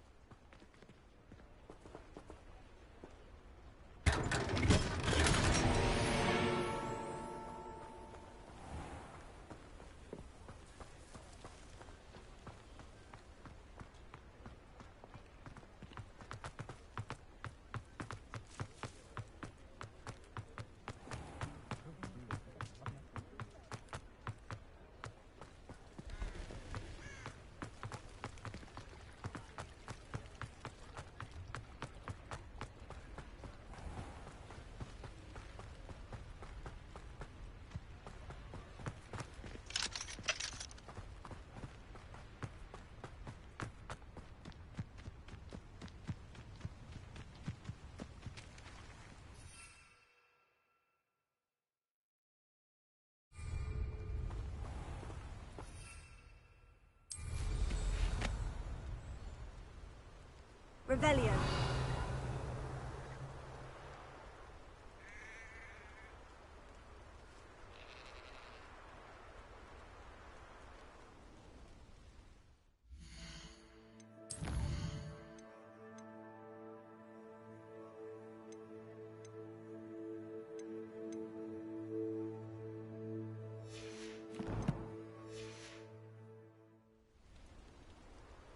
Revelio.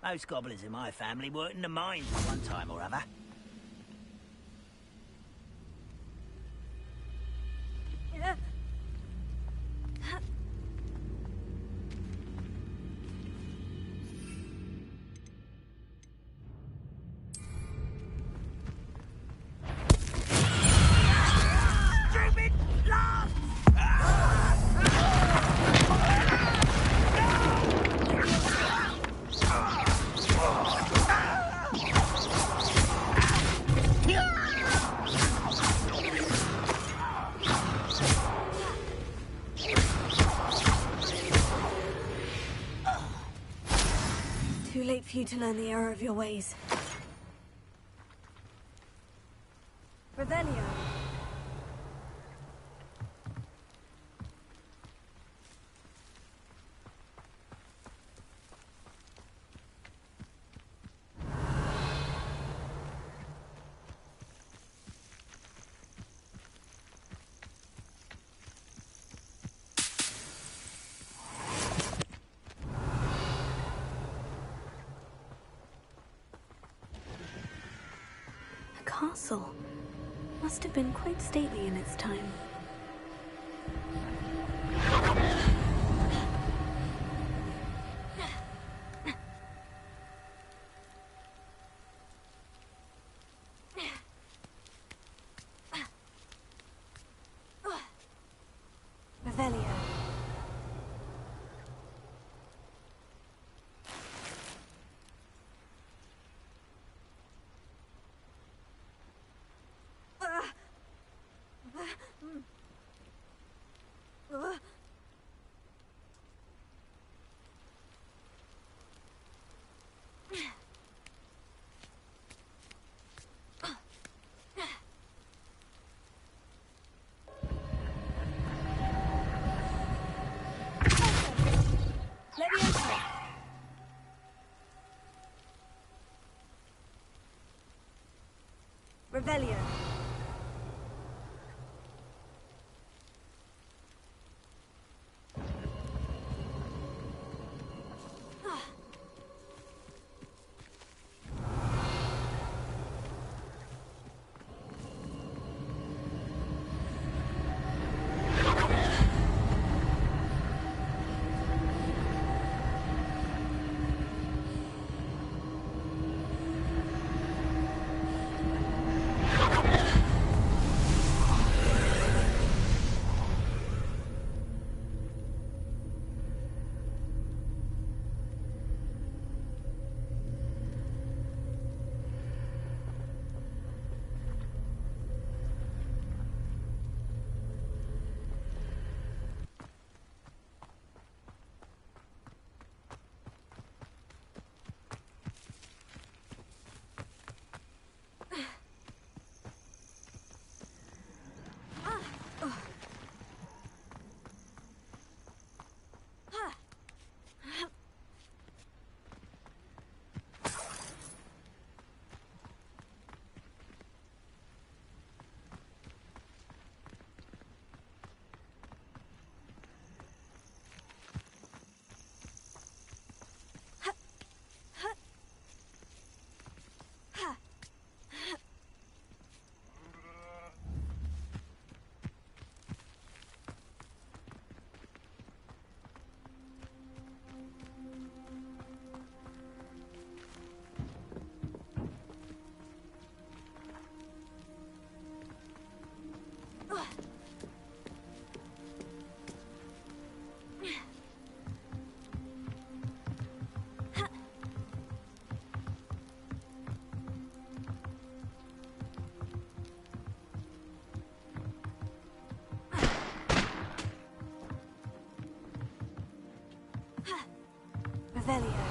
Most goblins in my family worked in the mines at one time or other. Stupid laugh! Too late for you to learn the error of your ways. Revelio. Castle. Must have been quite stately in its time. Revelio. Revelio. Revelio.